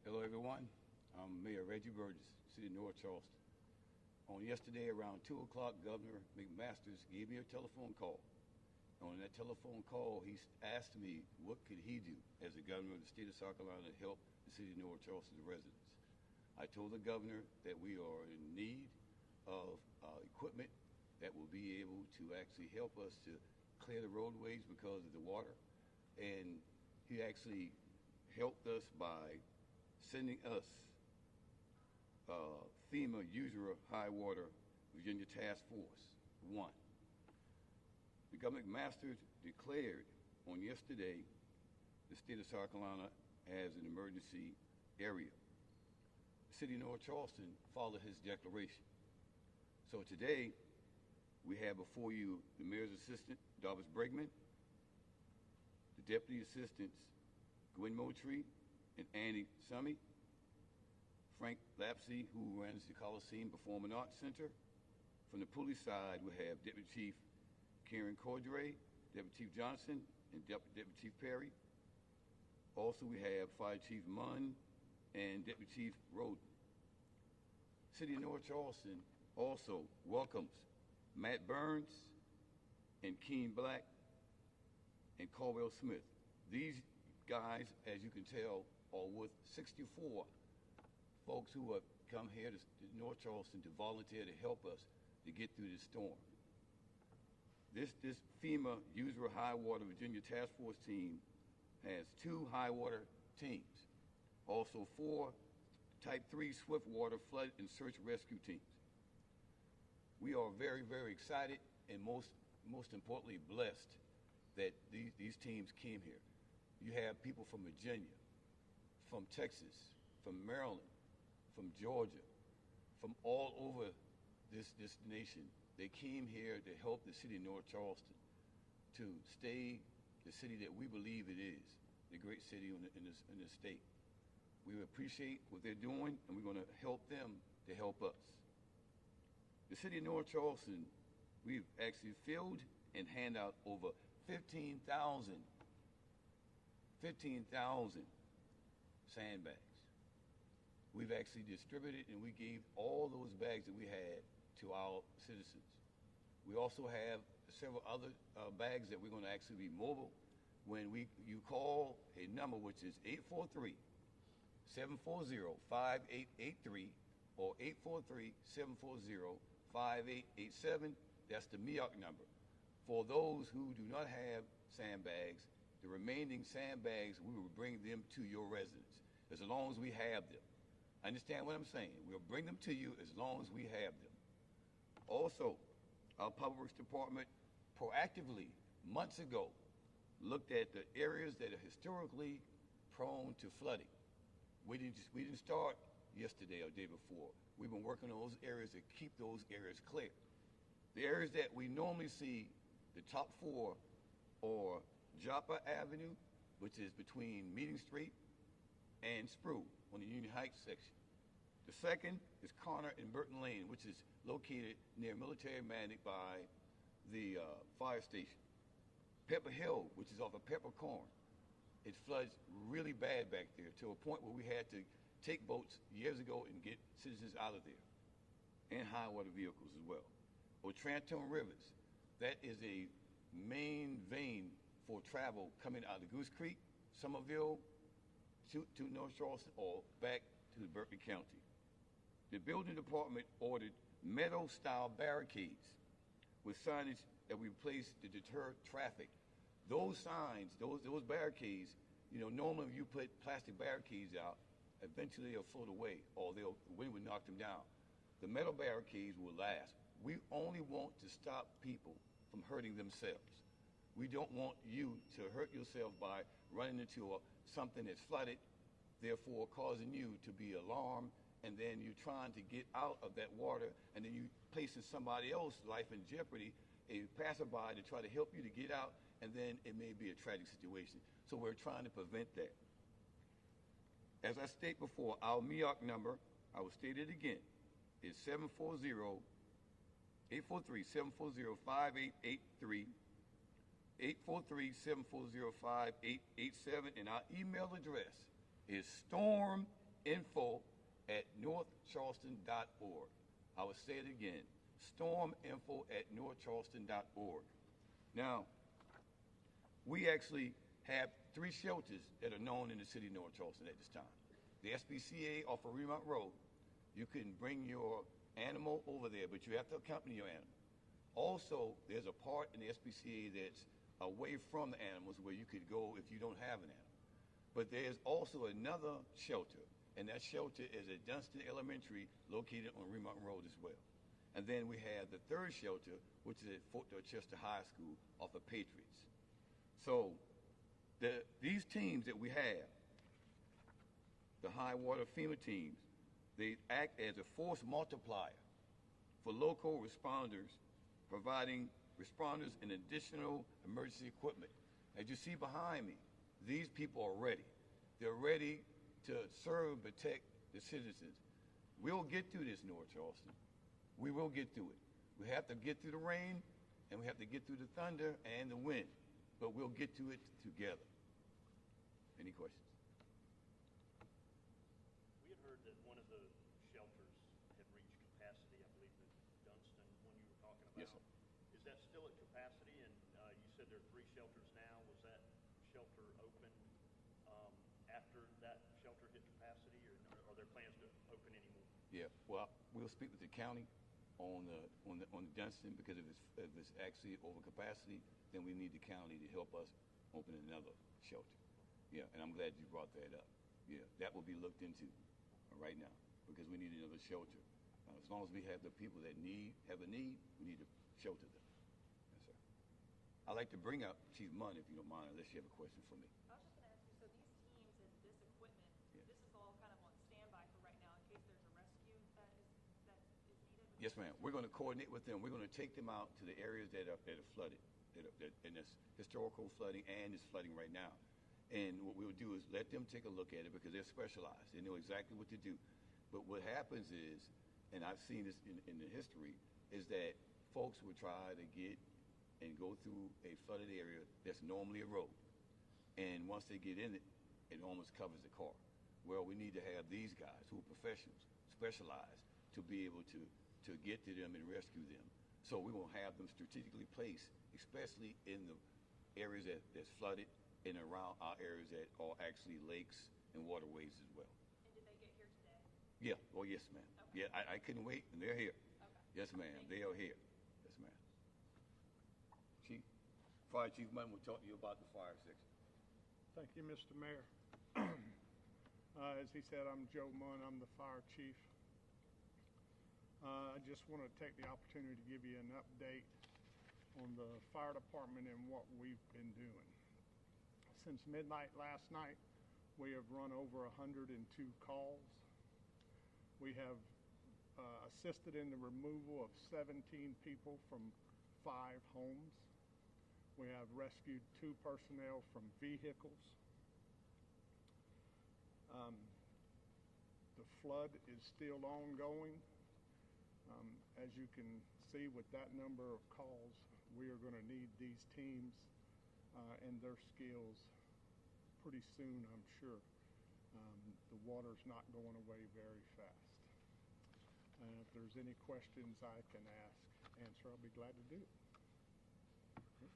Hello, everyone. I'm Mayor Reggie Burgess, City of North Charleston. On yesterday, around 2 o'clock, Governor McMasters gave me a telephone call. On that telephone call, he asked me what could he do as the governor of the state of South Carolina to help the City of North Charleston's residents. I told the governor that we are in need of equipment that will be able to actually help us to clear the roadways because of the water. And he actually helped us by sending us FEMA Usurer High Water Virginia Task Force 1. The Governor McMasters declared on yesterday the state of South Carolina as an emergency area. The City of North Charleston followed his declaration. So today, we have before you the Mayor's Assistant, Darvis Bregman, the Deputy Assistants, Gwen Moultrie and Annie Summy, Frank Lapsey, who runs the Coliseum Performing Arts Center. From the police side, we have Deputy Chief Karen Cordray, Deputy Chief Johnson, and Deputy Chief Perry. Also, we have Fire Chief Munn and Deputy Chief Roden. City of North Charleston also welcomes Matt Burns and Keen Black and Caldwell Smith. These guys, as you can tell, are with 64 folks who have come here to North Charleston to volunteer to help us to get through this storm. This FEMA Usurer High Water Virginia Task Force team has 2 high water teams, also 4 Type 3 swift water flood and search rescue teams. We are very, very excited and most importantly blessed that these teams came here. You have people from Virginia, from Texas, from Maryland, from Georgia, from all over this nation. They came here to help the city of North Charleston to stay the city that we believe it is, the great city in this state. We appreciate what they're doing, and we're going to help them to help us. The city of North Charleston, we've actually filled and hand out over 15,000 sandbags. We've actually distributed and we gave all those bags that we had to our citizens. We also have several other bags that we're going to actually be mobile. When you call a number which is 843-740-5883 or 843-740-5887, that's the MEOC number. For those who do not have sandbags, the remaining sandbags, we will bring them to your residence as long as we have them. Understand what I'm saying? We'll bring them to you as long as we have them. Also, our Public Works Department proactively, months ago, looked at the areas that are historically prone to flooding. We didn't start yesterday or the day before. We've been working on those areas to keep those areas clear. The areas that we normally see, the top 4 are Joppa Avenue, which is between Meeting Street and Spru on the Union Heights section. The second is Connor and Burton Lane, which is located near Military Manic by the fire station. Pepper Hill, which is off of Peppercorn. It floods really bad back there to a point where we had to take boats years ago and get citizens out of there, and high water vehicles as well. Otranto Rivers, that is a main vein for travel coming out of Goose Creek, Somerville, to North Charleston, or back to the Berkeley County. The building department ordered meadow-style barricades with signage that we placed to deter traffic. Those signs, those barricades, normally if you put plastic barricades out, eventually they'll float away or the wind would knock them down. The metal barricades will last. We only want to stop people from hurting themselves. We don't want you to hurt yourself by running into something that's flooded, therefore causing you to be alarmed, and then you're trying to get out of that water, and then you placing somebody else's life in jeopardy, a passerby to try to help you to get out, and then it may be a tragic situation. So we're trying to prevent that. As I stated before, our MEOC number, I will state it again, is 843-740-5883, 843-740-5887, and our email address is storm storminfo@northcharleston.org. I will say it again, storminfo@northcharleston.org. Now, we actually have 3 shelters that are known in the city of North Charleston at this time. The SPCA off of Remont Road, you can bring your animal over there, but you have to accompany your animal. Also, there's a part in the SPCA that's away from the animals where you could go if you don't have an animal. But there's also another shelter, and that shelter is at Dunston Elementary, located on Remont Road as well. And then we have the 3rd shelter, which is at Fort Dorchester High School off of Patriots. So these teams that we have, the high water FEMA teams, they act as a force multiplier for local responders, providing responders and additional emergency equipment. As you see behind me, these people are ready. They're ready to serve and protect the citizens. We'll get through this, North Charleston. We will get through it. We have to get through the rain, and we have to get through the thunder and the wind, but we'll get through it together. Any questions? We had heard that one of the shelters had reached capacity, I believe, in Dunston, one you were talking about. Yes, sir. Is that still at capacity? And you said there are 3 shelters now. Was that shelter open after that shelter hit capacity, or are there plans to open any more? Yeah, well, we'll speak with the county on the Dunston, because if it's actually over capacity, then we need the county to help us open another shelter. Yeah, and I'm glad you brought that up. Yeah, that will be looked into right now, because we need another shelter. As long as we have the people that have a need, we need to shelter them. Yes, sir. I'd like to bring up Chief Munn, if you don't mind, unless you have a question for me. I was just going to ask you, so these teams and this equipment, this is all kind of on standby for right now in case there's a rescue that is needed? Yes, ma'am. We're going to coordinate with them. We're going to take them out to the areas that are flooded, and there's historical flooding and it's flooding right now. And what we'll do is let them take a look at it, because they're specialized. They know exactly what to do. But what happens is, and I've seen this in the history, is that folks will try to get and go through a flooded area that's normally a road. And once they get in it, it almost covers the car. Well, we need to have these guys who are professionals, specialized, to be able to get to them and rescue them. So we will have them strategically placed, especially in the areas that's flooded and around our areas that are actually lakes and waterways as well. And did they get here today? Yeah. Oh, yes, ma'am. Okay. Yeah, I couldn't wait, and they're here. Okay. Yes, ma'am. They are here. Yes, ma'am. Chief, Fire Chief Munn will talk to you about the fire section. Thank you, Mr. Mayor. As he said, I'm Joe Munn. I'm the fire chief. I just want to take the opportunity to give you an update on the fire department and what we've been doing. Since midnight last night, we have run over 102 calls. We have assisted in the removal of 17 people from 5 homes. We have rescued 2 personnel from vehicles. The flood is still ongoing. As you can see with that number of calls, we are going to need these teams and their skills pretty soon, I'm sure. The water's not going away very fast. If there's any questions I can answer, I'll be glad to do it. Okay.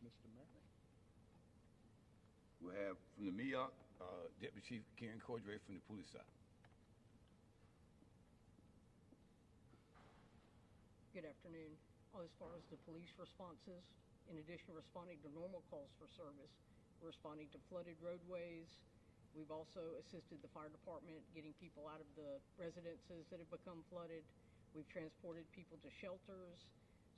Mr. Mayor. We'll have from the MEOC, Deputy Chief Karen Cordray from the police side. Good afternoon. As far as the police responses, in addition to responding to normal calls for service, we're responding to flooded roadways. We've also assisted the fire department getting people out of the residences that have become flooded. We've transported people to shelters.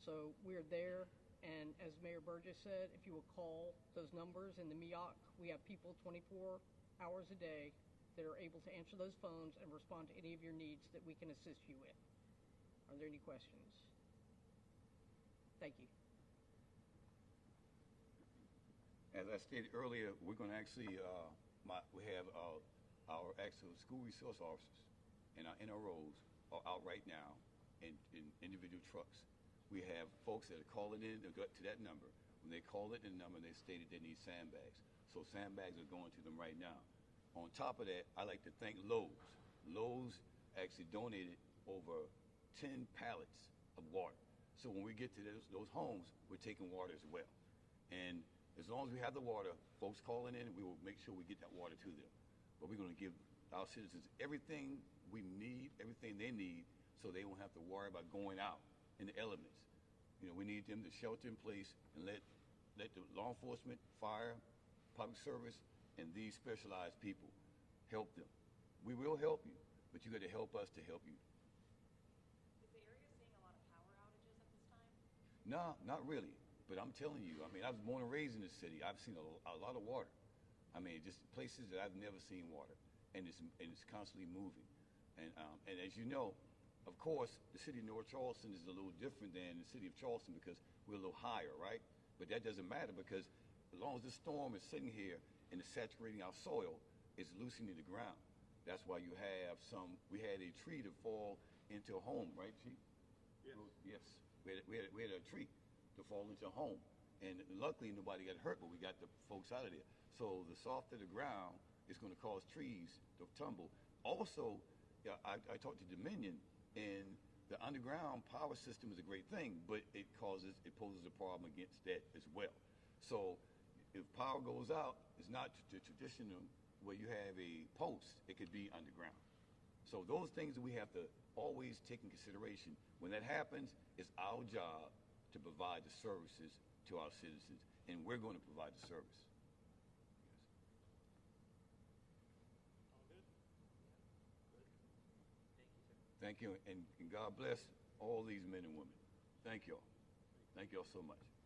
So we're there. And as Mayor Burgess said, if you will call those numbers in the MEOC, we have people 24 hours a day that are able to answer those phones and respond to any of your needs that we can assist you with. Are there any questions? Thank you. As I stated earlier, we're going to actually, we have our actual school resource officers and our NROs are out right now in individual trucks. We have folks that are calling in to that number. When they call it the number, they stated they need sandbags. So sandbags are going to them right now. On top of that, I like to thank Lowe's. Lowe's actually donated over 10 pallets of water. So when we get to those homes, we're taking water as well. And as long as we have the water, folks calling in, we will make sure we get that water to them. But we're going to give our citizens everything we need, everything they need, so they won't have to worry about going out in the elements. You know, we need them to shelter in place and let the law enforcement, fire, public service, and these specialized people help them. We will help you, but you got to help us to help you. Is the area seeing a lot of power outages at this time? No, not really. But I'm telling you, I mean, I was born and raised in this city. I've seen a lot of water. I mean, just places that I've never seen water, and it's constantly moving. And as you know, of course, the city of North Charleston is a little different than the city of Charleston because we're a little higher, right? But that doesn't matter because as long as the storm is sitting here and it's saturating our soil, it's loosening the ground. That's why you have we had a tree to fall into a home, right, Chief? Yes. Yes. We had a tree to fall into a home. And luckily nobody got hurt, but we got the folks out of there. So the softer the ground is going to cause trees to tumble. Also, I talked to Dominion, and the underground power system is a great thing, but it poses a problem against that as well. So if power goes out, it's not the traditional where you have a post, it could be underground. So those things that we have to always take in consideration. When that happens, it's our job to provide the services to our citizens, and we're going to provide the service. Thank you, and God bless all these men and women. Thank you all. Thank you all so much.